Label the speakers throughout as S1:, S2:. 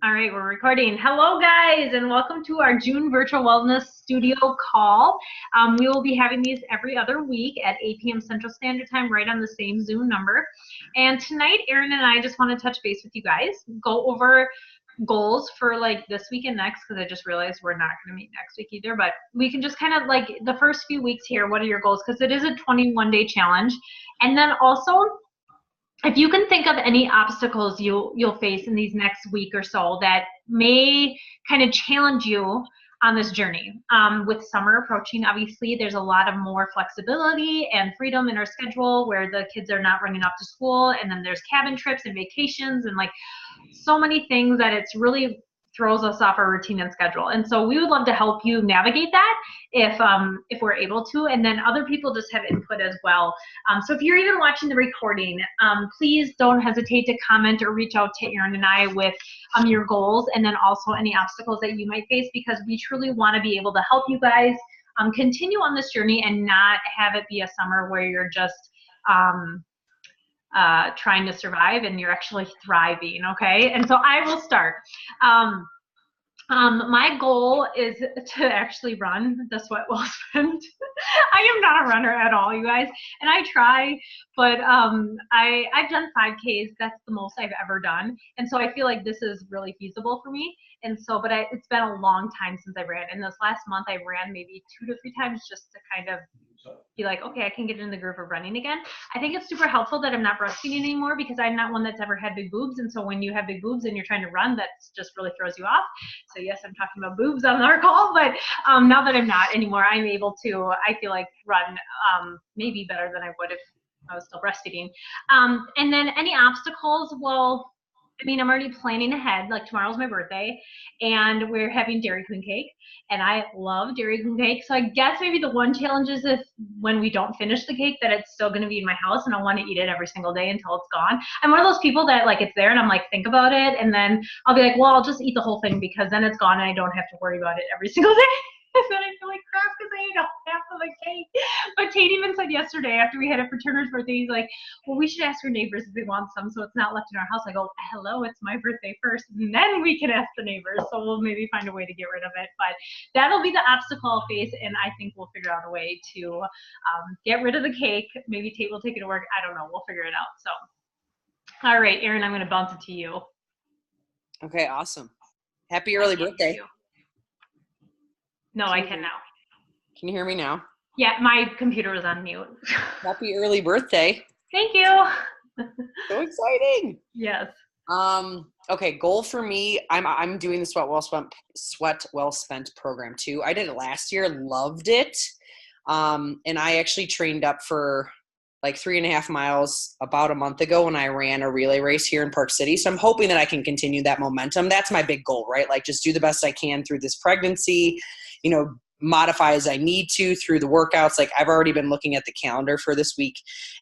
S1: All right, we're recording. Hello, guys, and welcome to our June Virtual Wellness Studio call. We will be having these every other week at 8 p.m. Central Standard Time, right on the same Zoom number. And tonight, Erin and I just want to touch base with you guys, go over goals for like this week and next, because I just realized we're not going to meet next week either, but we can just kind of like the first few weeks here, what are your goals? Because it is a 21-day challenge. And then also, if you can think of any obstacles you'll face in these next week or so that may kind of challenge you on this journey. With summer approaching, obviously, there's a lot of more flexibility and freedom in our schedule where the kids are not running off to school, and then there's cabin trips and vacations and like so many things that it's really throws us off our routine and schedule. And so we would love to help you navigate that if we're able to, and then other people just have input as well. So if you're even watching the recording, please don't hesitate to comment or reach out to Erin and I with your goals, and then also any obstacles that you might face, because we truly want to be able to help you guys continue on this journey and not have it be a summer where you're just trying to survive and you're actually thriving. Okay, and so I will start. My goal is to actually run the Sweat Well Spent. I am not a runner at all, you guys, and I try, but I've done 5Ks. That's the most I've ever done, and so I feel like this is really feasible for me. And so, but it's been a long time since I ran. In this last month, I ran maybe 2 to 3 times just to kind of be like, okay, I can get in the groove of running again. I think it's super helpful that I'm not breastfeeding anymore, because I'm not one that's ever had big boobs. And so when you have big boobs and you're trying to run, that just really throws you off. So yes, I'm talking about boobs on our call, but now that I'm not anymore, I'm able to, I feel like, run maybe better than I would if I was still breastfeeding. And then any obstacles, well, I mean, I'm already planning ahead. Like tomorrow's my birthday, and we're having Dairy Queen cake, and I love Dairy Queen cake. So I guess maybe the one challenge is if when we don't finish the cake, that it's still going to be in my house, and I want to eat it every single day until it's gone. I'm one of those people that like it's there, and I'm like think about it, and then I'll be like, well, I'll just eat the whole thing because then it's gone, and I don't have to worry about it every single day. And then I feel like crap because I ate half of the cake. But Tate even said yesterday after we had it for Turner's birthday, he's like, well, we should ask our neighbors if they want some so it's not left in our house. I go, hello, it's my birthday first, and then we can ask the neighbors. So we'll maybe find a way to get rid of it. But that'll be the obstacle phase, and I think we'll figure out a way to get rid of the cake. Maybe Tate will take it to work. I don't know. We'll figure it out. So, all right, Erin, I'm going to bounce it to you.
S2: Okay, awesome. Happy early birthday.
S1: No, I can now.
S2: Can you hear me now?
S1: Yeah, my computer was on mute.
S2: Happy early birthday.
S1: Thank you.
S2: So exciting.
S1: Yes.
S2: Okay, goal for me, I'm doing the Sweat Well Spent program too. I did it last year, loved it. And I actually trained up for like 3.5 miles about a month ago when I ran a relay race here in Park City. So I'm hoping that I can continue that momentum. That's my big goal, right? Like just do the best I can through this pregnancy, modify as I need to through the workouts. Like I've already been looking at the calendar for this week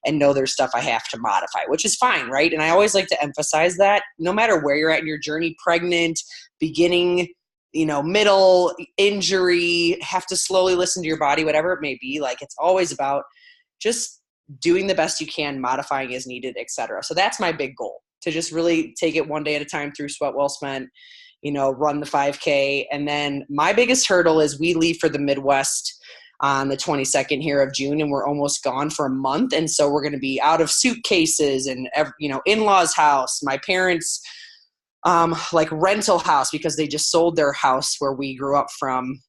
S2: and know there's stuff I have to modify, which is fine, right? And I always like to emphasize that no matter where you're at in your journey, pregnant, beginning, middle, injury, have to slowly listen to your body, whatever it may be, like it's always about just doing the best you can, modifying as needed, etc. So that's my big goal, to just really take it one day at a time through Sweat Well Spent, run the 5K. And then my biggest hurdle is we leave for the Midwest on the 22nd here of June, and we're almost gone for a month. And so we're going to be out of suitcases and, in-laws' house, my parents' rental house, because they just sold their house where we grew up from,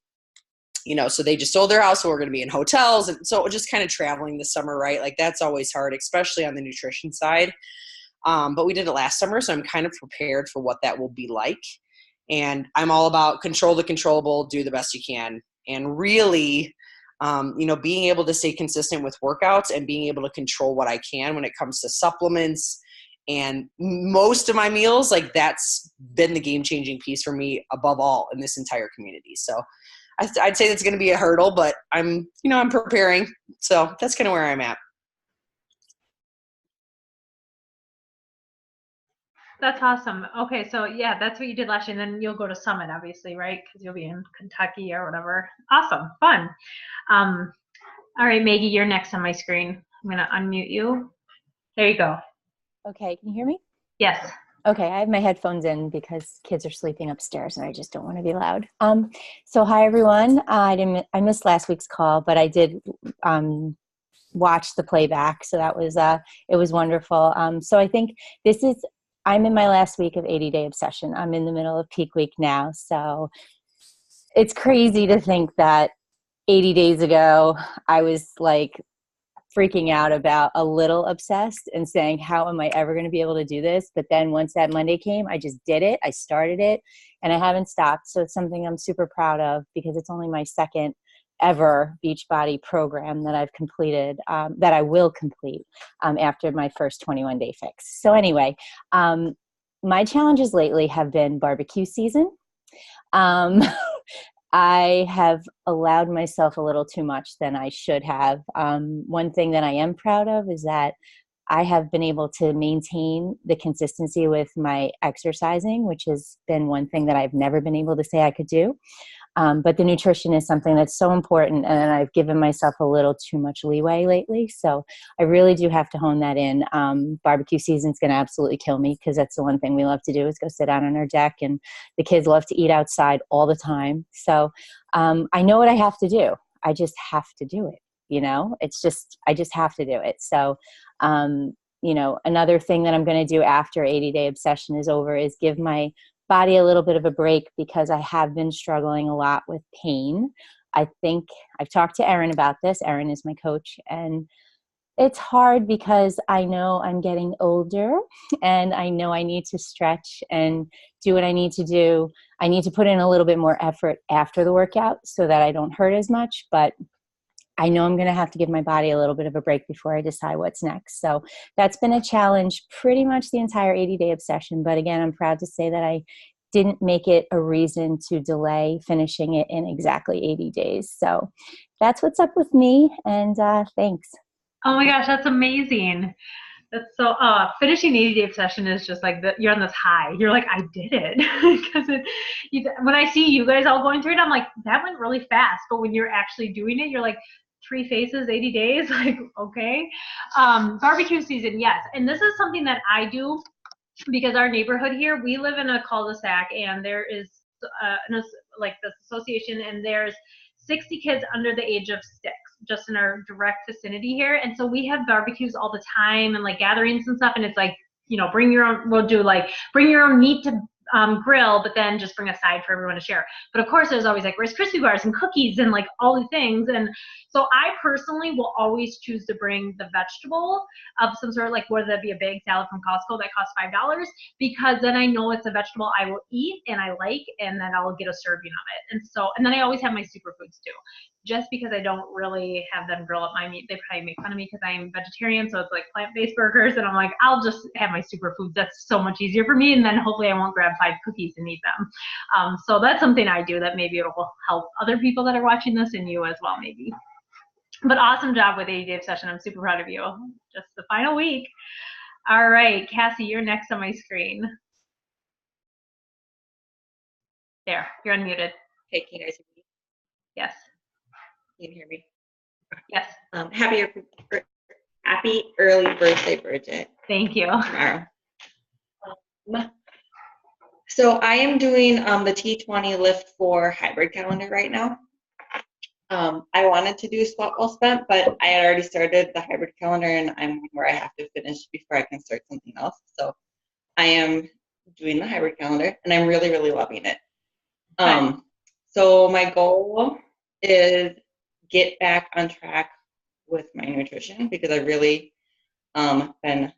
S2: so they just sold their house. So we're going to be in hotels. And so just kind of traveling this summer, right? Like that's always hard, especially on the nutrition side. But we did it last summer, so I'm kind of prepared for what that will be like. And I'm all about control the controllable, do the best you can. And really, being able to stay consistent with workouts and being able to control what I can when it comes to supplements and most of my meals, like that's been the game-changing piece for me above all in this entire community. So I'd say that's going to be a hurdle, but I'm preparing. So that's kind of where I'm at.
S1: That's awesome. Okay, so yeah, that's what you did last year, and then you'll go to Summit, obviously, right? Because you'll be in Kentucky or whatever. Awesome, fun. All right, Maggie, you're next on my screen. I'm gonna unmute you. There you go.
S3: Okay, can you hear me?
S1: Yes.
S3: Okay, I have my headphones in because kids are sleeping upstairs and I just don't want to be loud. So hi everyone. I missed last week's call, but I did watch the playback, so that was it was wonderful. So I think I'm in my last week of 80-day obsession. I'm in the middle of peak week now, so it's crazy to think that 80 days ago I was like freaking out about a little obsessed and saying, how am I ever going to be able to do this? But then once that Monday came, I just did it. I started it and I haven't stopped. So it's something I'm super proud of because it's only my second ever Beachbody program that I've completed, that I will complete after my first 21-day fix. So anyway, my challenges lately have been barbecue season. I have allowed myself a little too much than I should have. One thing that I am proud of is that I have been able to maintain the consistency with my exercising, which has been one thing that I've never been able to say I could do. But the nutrition is something that's so important, and I've given myself a little too much leeway lately. So I really do have to hone that in. Barbecue season's going to absolutely kill me because that's the one thing we love to do is go sit out on our deck, and the kids love to eat outside all the time. So I know what I have to do. I just have to do it. I just have to do it. So, another thing that I'm going to do after 80-day obsession is over is give my body a little bit of a break because I have been struggling a lot with pain. I think I've talked to Erin about this. Erin is my coach, and it's hard because I know I'm getting older and I know I need to stretch and do what I need to do. I need to put in a little bit more effort after the workout so that I don't hurt as much, but I know I'm going to have to give my body a little bit of a break before I decide what's next. So that's been a challenge pretty much the entire 80-day obsession. But again, I'm proud to say that I didn't make it a reason to delay finishing it in exactly 80 days. So that's what's up with me. And thanks.
S1: Oh my gosh, that's amazing. That's so, finishing 80-day obsession is just like, you're on this high. You're like, I did it. Because when I see you guys all going through it, I'm like, that went really fast. But when you're actually doing it, you're like, 3 phases, 80 days, like, okay. Barbecue season, yes. And this is something that I do because our neighborhood here, we live in a cul-de-sac, and there is like this association, and there's 60 kids under the age of 6 just in our direct vicinity here. And so we have barbecues all the time and like gatherings and stuff. And it's like, bring your own, we'll do like bring your own meat to grill, but then just bring a side for everyone to share. But of course, there's always like Rice Krispie bars and cookies and like all the things. And so I personally will always choose to bring the vegetable of some sort, like whether that be a big salad from Costco that costs $5, because then I know it's a vegetable I will eat and I like, and then I'll get a serving of it. And then I always have my superfoods too. Just because I don't really have them grill up my meat, they probably make fun of me because I'm vegetarian, so it's like plant-based burgers, and I'm like, I'll just have my superfoods. That's so much easier for me, and then hopefully I won't grab 5 cookies and eat them. So that's something I do that maybe it'll help other people that are watching this, and you as well maybe. But awesome job with 80-day obsession. I'm super proud of you. Just the final week. All right, Cassie, you're next on my screen. There, you're unmuted.
S4: Hey, can you guys hear me?
S1: Yes.
S4: You can hear me?
S1: Yes.
S4: Happy early birthday, Bridget.
S1: Thank you.
S4: Tomorrow. So I am doing the T20 Lift 4 hybrid calendar right now. I wanted to do Sweat Well Spent, but I had already started the hybrid calendar, and I'm where I have to finish before I can start something else. So I am doing the hybrid calendar, and I'm really, really loving it. So my goal is get back on track with my nutrition because I've really been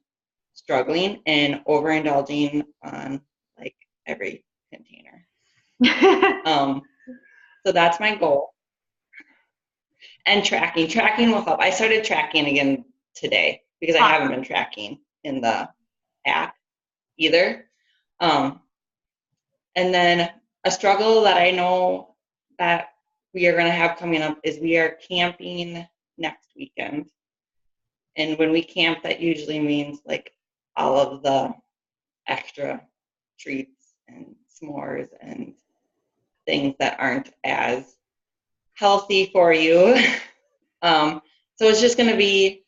S4: struggling and overindulging on like every container. So that's my goal. And tracking will help. I started tracking again today because I haven't been tracking in the app either. And then a struggle that I know that we are going to have coming up is we are camping next weekend. And when we camp, that usually means like all of the extra treats and s'mores and things that aren't as healthy for you. So it's just going to be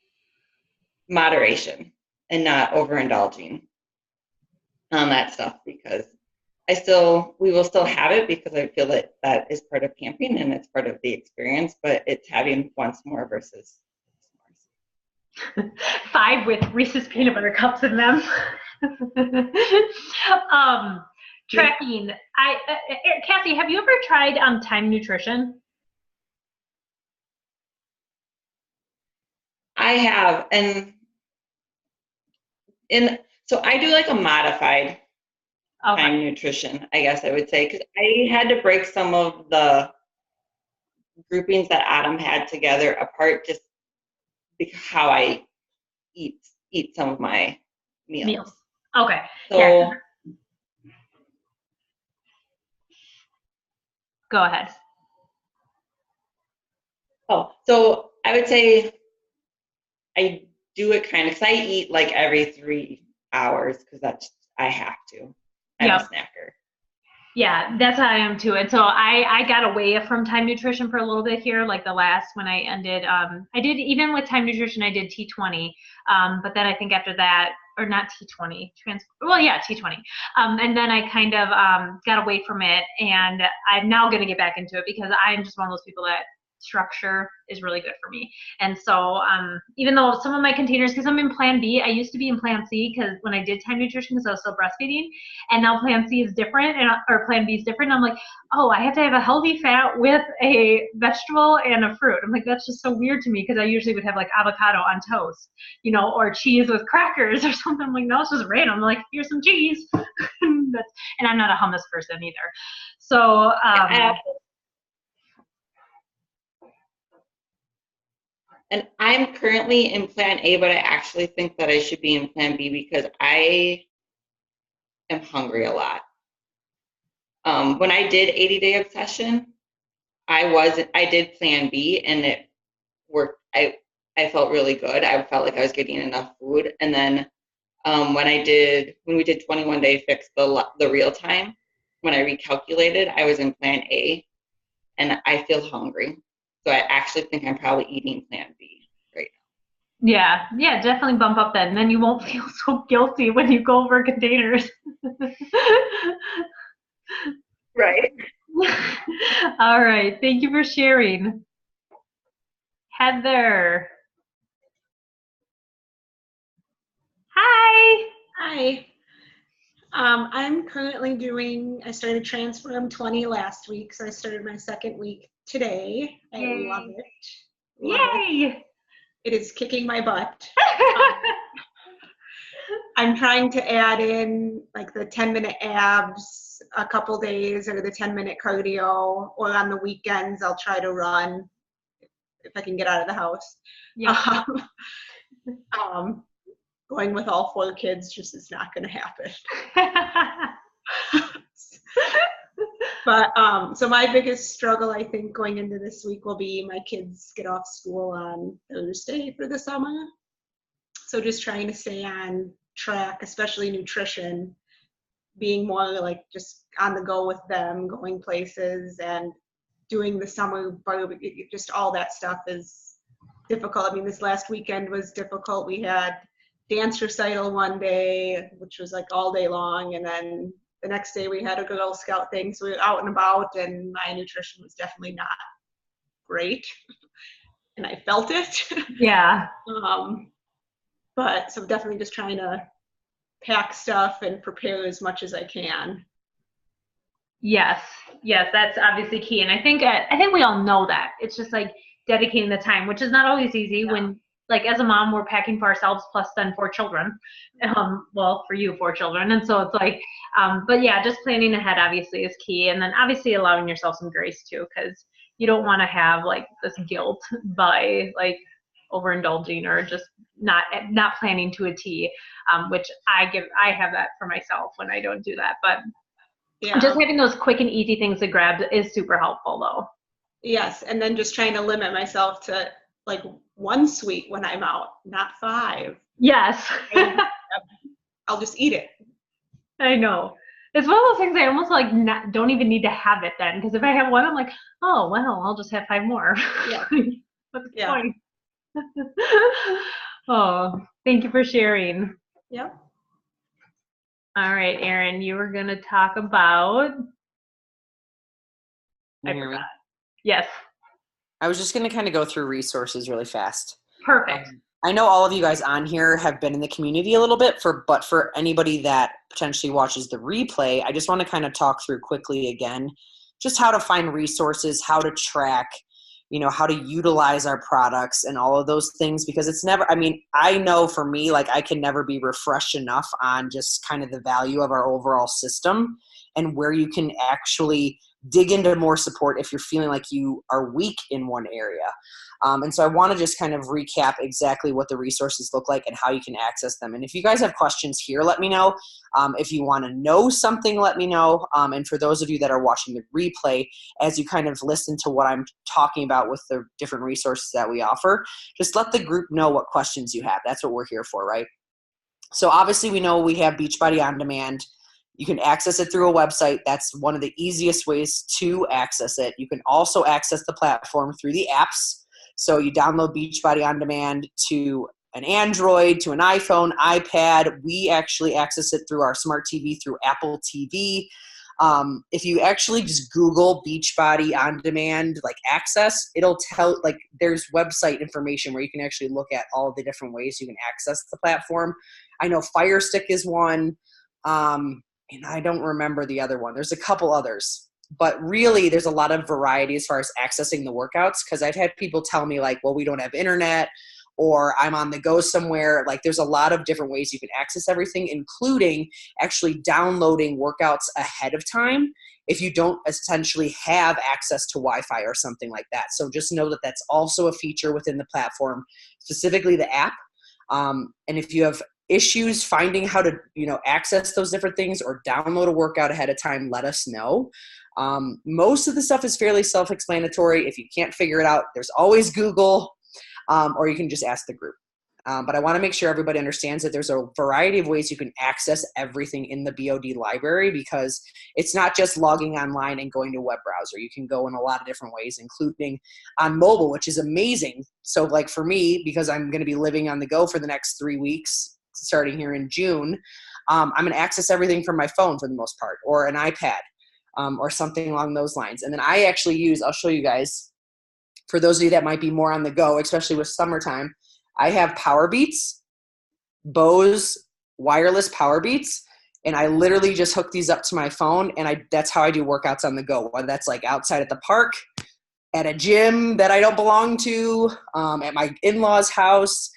S4: moderation and not overindulging. on that stuff, because we will still have it, because I feel that that is part of camping and it's part of the experience, but it's having once more versus
S1: 5 with Reese's peanut butter cups in them. Tracking. Cassie, have you ever tried Time Nutrition?
S4: I have, so I do like a modified Time Nutrition, I guess I would say, because I had to break some of the groupings that Adam had together apart, just because how I eat some of my meals.
S1: Okay.
S4: So
S1: yeah. Go ahead.
S4: So I would say I do it kind of, because I eat like every 3 hours, because I have to. I'm a snacker.
S1: Yeah, that's how I am too. And so I got away from Time Nutrition for a little bit here, like the last, when I ended, I did, even with Time Nutrition, I did T20. But then I think after that, or not T20, T20. And then I kind of got away from it, and I'm now going to get back into it, because I'm just one of those people that structure is really good for me. And so even though some of my containers, because I'm in Plan B, I used to be in Plan C, because when I did Time Nutrition, because I was still breastfeeding, and now Plan C is different, or Plan B is different. And I'm like, oh, I have to have a healthy fat with a vegetable and a fruit. I'm like, that's just so weird to me, because I usually would have like avocado on toast, or cheese with crackers or something. I'm like, no, it's just random. I'm like, here's some cheese. And I'm not a hummus person either. So
S4: and I'm currently in Plan A, but I actually think that I should be in Plan B, because I am hungry a lot. When I did 80-day obsession, I did Plan B, and it worked. I felt really good. I felt like I was getting enough food. And then when we did 21-day fix, the real time, when I recalculated, I was in Plan A, and I feel hungry. So I actually think I'm probably eating Plan B right
S1: now. Yeah, definitely bump up then. Then you won't feel so guilty when you go over containers.
S4: Right.
S1: All right. Thank you for sharing. Heather. Hi.
S5: Hi. I'm currently I started Transform 20 last week, so I started my second week today.
S1: Yay.
S5: I love it.
S1: Yay!
S5: It is kicking my butt. I'm trying to add in like the 10-minute abs a couple days, or the 10-minute cardio, or on the weekends I'll try to run if I can get out of the house.
S1: Yeah.
S5: Going with all 4 kids just is not going to happen. But so my biggest struggle, I think, going into this week will be my kids get off school on Thursday for the summer. So just trying to stay on track, especially nutrition, being more like just on the go with them, going places and doing the summer barbecue, just all that stuff is difficult. I mean, this last weekend was difficult. We had dance recital one day, which was like all day long, and then the next day we had a Girl Scout thing, so we were out and about, and my nutrition was definitely not great, and I felt it.
S1: Yeah.
S5: But so definitely just trying to pack stuff and prepare as much as I can.
S1: Yes, that's obviously key, and I think we all know that. It's just like dedicating the time, which is not always easy when, like, as a mom, we're packing for ourselves plus then 4 children. Well, for you, 4 children. And so it's like, but yeah, just planning ahead obviously is key. And then obviously allowing yourself some grace too, because you don't want to have like this guilt by like overindulging or just not planning to a T, which I have that for myself when I don't do that. But yeah, just having those quick and easy things to grab is super helpful though.
S5: Yes, and then just trying to limit myself to like 1 sweet when I'm out, not 5.
S1: Yes.
S5: I'll just eat it.
S1: I know. It's one of those things I almost like don't even need to have it then, because if I have 1, I'm like, oh, well, I'll just have 5 more.
S5: Yeah.
S1: What's the point? Oh, thank you for sharing.
S5: Yep.
S1: All right, Erin, you were going to talk about.
S2: You hear me?
S1: Yes.
S2: I was just going to kind of go through resources really fast.
S1: Perfect.
S2: I know all of you guys on here have been in the community a little bit, but for anybody that potentially watches the replay, I just want to kind of talk through quickly again, just how to find resources, how to track, how to utilize our products and all of those things, because it's never, I know for me, like I can never be refreshed enough on just kind of the value of our overall system and where you can actually dig into more support if you're feeling like you are weak in one area. And so I want to just kind of recap exactly what the resources look like and how you can access them. And if you guys have questions here, let me know. If you want to know something, let me know. And for those of you that are watching the replay, as you kind of listen to what I'm talking about with the different resources that we offer, just let the group know what questions you have. That's what we're here for, right? So obviously we know we have Beachbody On Demand. You can access it through a website. That's one of the easiest ways to access it. You can also access the platform through the apps. So you download Beachbody On Demand to an Android, to an iPhone, iPad. We actually access it through our smart TV, through Apple TV. If you actually just Google Beachbody On Demand, like access, it'll tell, like there's website information where you can actually look at all of the different ways you can access the platform. I know Fire Stick is one, and I don't remember the other one. There's a couple others. But really, there's a lot of variety as far as accessing the workouts, because I've had people tell me like, well, we don't have internet, or I'm on the go somewhere. Like there's a lot of different ways you can access everything, including actually downloading workouts ahead of time if you don't essentially have access to Wi-Fi or something like that. So just know that that's also a feature within the platform, specifically the app. And if you have issues finding how to, access those different things or download a workout ahead of time, let us know. Most of the stuff is fairly self-explanatory. If you can't figure it out, there's always Google, or you can just ask the group. But I want to make sure everybody understands that there's a variety of ways you can access everything in the BOD library, because it's not just logging online and going to a web browser. You can go in a lot of different ways, including on mobile, which is amazing. So like for me, because I'm going to be living on the go for the next 3 weeks, starting here in June, I'm going to access everything from my phone for the most part, or an iPad, or something along those lines. And then I actually I'll show you guys, for those of you that might be more on the go, especially with summertime, I have Powerbeats, Bose wireless Powerbeats, and I literally just hook these up to my phone, and that's how I do workouts on the go, whether that's like outside at the park, at a gym that I don't belong to, at my in-laws' house,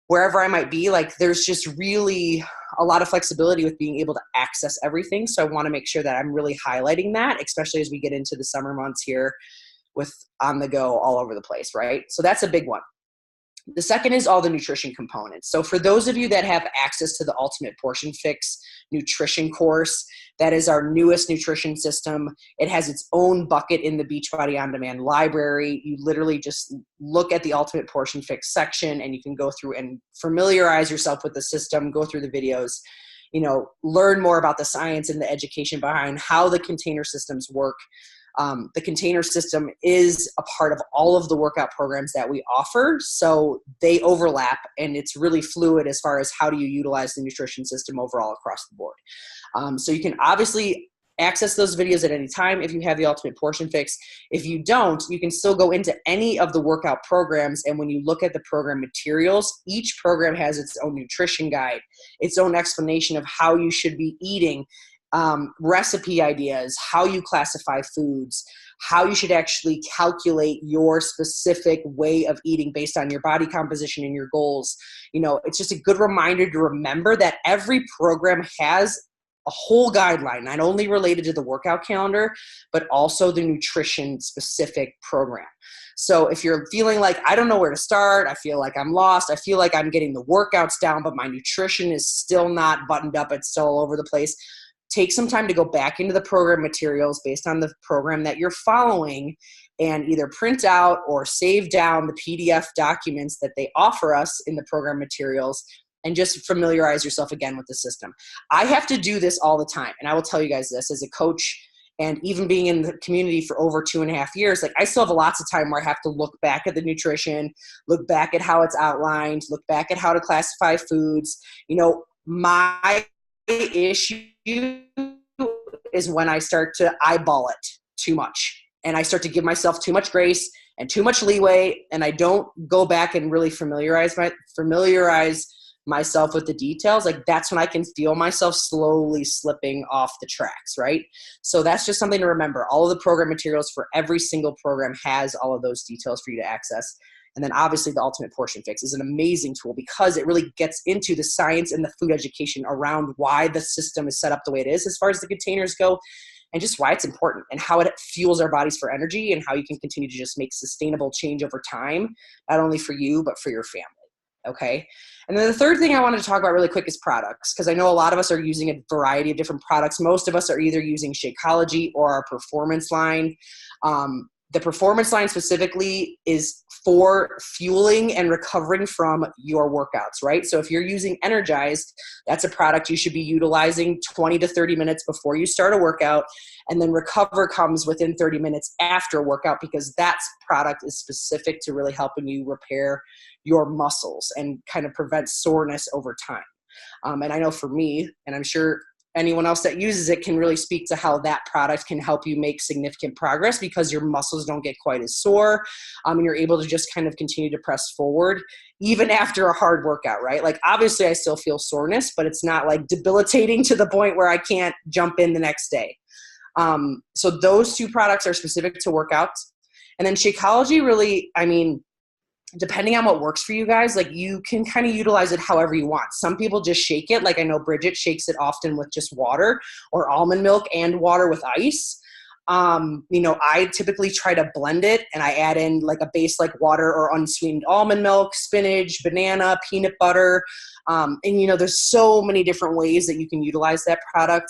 S2: wherever I might be. Like there's just really a lot of flexibility with being able to access everything. So I want to make sure that I'm really highlighting that, especially as we get into the summer months here with on the go all over the place, right? So that's a big one. The second is all the nutrition components. So for those of you that have access to the Ultimate Portion Fix nutrition course, that is our newest nutrition system. It has its own bucket in the Beachbody On Demand library. You literally just look at the Ultimate Portion Fix section, and you can go through and familiarize yourself with the system, go through the videos, learn more about the science and the education behind how the container systems work. The container system is a part of all of the workout programs that we offer, so they overlap, and it's really fluid as far as how do you utilize the nutrition system overall across the board. So you can obviously access those videos at any time if you have the Ultimate Portion Fix. If you don't, you can still go into any of the workout programs, and when you look at the program materials, each program has its own nutrition guide, its own explanation of how you should be eating, recipe ideas, how you classify foods, how you should actually calculate your specific way of eating based on your body composition and your goals. It's just a good reminder to remember that every program has a whole guideline, not only related to the workout calendar, but also the nutrition specific program. So if you're feeling like, I don't know where to start, I feel like I'm lost, I feel like I'm getting the workouts down, but my nutrition is still not buttoned up, it's still all over the place, take some time to go back into the program materials based on the program that you're following, and either print out or save down the PDF documents that they offer us in the program materials, and just familiarize yourself again with the system. I have to do this all the time, and I will tell you guys this as a coach, and even being in the community for over 2.5 years, like I still have lots of time where I have to look back at the nutrition, look back at how it's outlined, look back at how to classify foods. My issue is when I start to eyeball it too much and I start to give myself too much grace and too much leeway, and I don't go back and really familiarize myself with the details. Like, that's when I can feel myself slowly slipping off the tracks, right? So that's just something to remember. All of the program materials for every single program has all of those details for you to access. And then obviously the Ultimate Portion Fix is an amazing tool because it really gets into the science and the food education around why the system is set up the way it is as far as the containers go, and just why it's important and how it fuels our bodies for energy and how you can continue to just make sustainable change over time, not only for you, but for your family. Okay. And then the third thing I wanted to talk about really quick is products, because I know a lot of us are using a variety of different products. Most of us are either using Shakeology or our performance line. The performance line specifically is for fueling and recovering from your workouts, right? So if you're using Energized, that's a product you should be utilizing 20 to 30 minutes before you start a workout. And then Recover comes within 30 minutes after a workout, because that product is specific to really helping you repair your muscles and kind of prevent soreness over time. And I know for me, and I'm sure anyone else that uses it can really speak to how that product can help you make significant progress, because your muscles don't get quite as sore, and you're able to just kind of continue to press forward even after a hard workout, right? Like, obviously I still feel soreness, but it's not like debilitating to the point where I can't jump in the next day. So those two products are specific to workouts. And then Shakeology really, I mean, depending on what works for you guys, like, you can kind of utilize it however you want. Some people just shake it. Like, I know Bridget shakes it often with just water or almond milk and water with ice. I typically try to blend it, and I add in like a base like water or unsweetened almond milk, spinach, banana, peanut butter. There's so many different ways that you can utilize that product.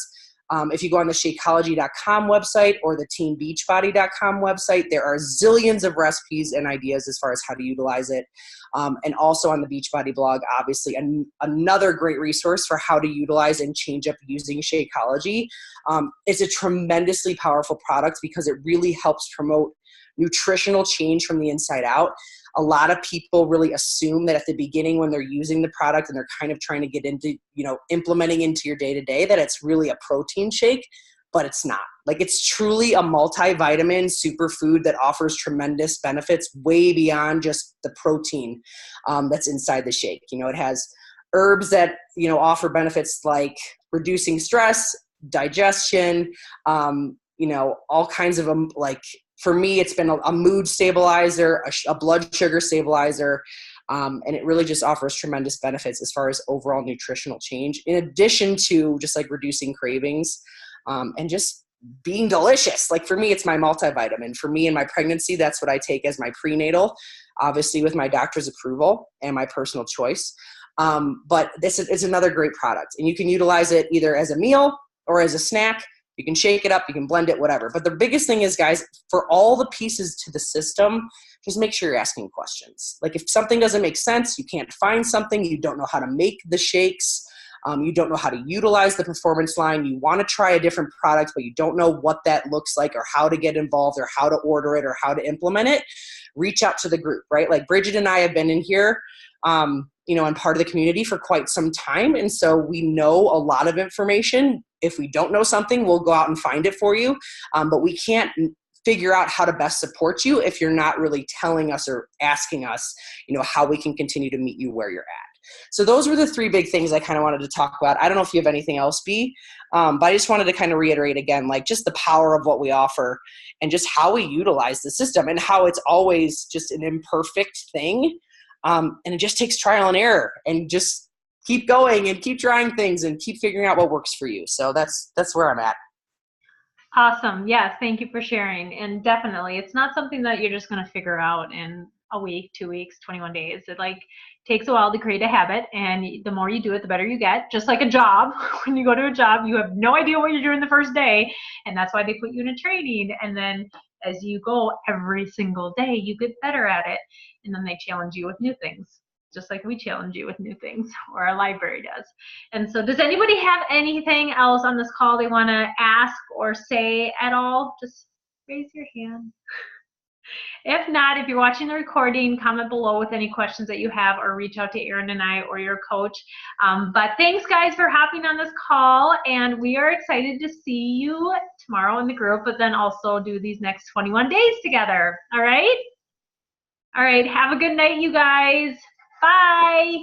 S2: If you go on the Shakeology.com website or the TeamBeachbody.com website, there are zillions of recipes and ideas as far as how to utilize it. And also on the Beachbody blog, obviously, another great resource for how to utilize and change up using Shakeology. It's a tremendously powerful product because it really helps promote nutritional change from the inside out. A lot of people really assume that at the beginning when they're using the product and they're kind of trying to get into, implementing into your day-to-day, that it's really a protein shake, but it's not. Like, it's truly a multivitamin superfood that offers tremendous benefits way beyond just the protein that's inside the shake. It has herbs that, offer benefits like reducing stress, digestion, all kinds of for me, it's been a mood stabilizer, a blood sugar stabilizer, and it really just offers tremendous benefits as far as overall nutritional change, in addition to just like reducing cravings and just being delicious. Like, for me, it's my multivitamin. For me in my pregnancy, that's what I take as my prenatal, obviously with my doctor's approval and my personal choice. But this is another great product, and you can utilize it either as a meal or as a snack. You can shake it up, you can blend it, whatever. But the biggest thing is, guys, for all the pieces to the system, just make sure you're asking questions. Like, if something doesn't make sense, you can't find something, you don't know how to make the shakes, you don't know how to utilize the performance line, you want to try a different product, but you don't know what that looks like or how to get involved or how to order it or how to implement it, reach out to the group, right? Like, Bridget and I have been in here, and part of the community for quite some time. And so we know a lot of information. If we don't know something, we'll go out and find it for you. But we can't figure out how to best support you if you're not really telling us or asking us, how we can continue to meet you where you're at. So those were the three big things I kind of wanted to talk about. I don't know if you have anything else, B, but I just wanted to kind of reiterate again, like, just the power of what we offer and just how we utilize the system and how it's always just an imperfect thing. And it just takes trial and error, and just keep going and keep trying things and keep figuring out what works for you. So that's where I'm at.
S1: Awesome. Yes. Thank you for sharing. And definitely, it's not something that you're just going to figure out in a week, 2 weeks, 21 days. It takes a while to create a habit, and the more you do it, the better you get. Just like a job. When you go to a job, you have no idea what you're doing the first day, and that's why they put you in a training. And then as you go every single day, you get better at it, and then they challenge you with new things, just like we challenge you with new things, or our library does. And so, does anybody have anything else on this call they want to ask or say at all? Just raise your hand. If not, if you're watching the recording, comment below with any questions that you have or reach out to Erin and I or your coach. But thanks, guys, for hopping on this call. And we are excited to see you tomorrow in the group, but then also do these next 21 days together. All right? All right. Have a good night, you guys. Bye.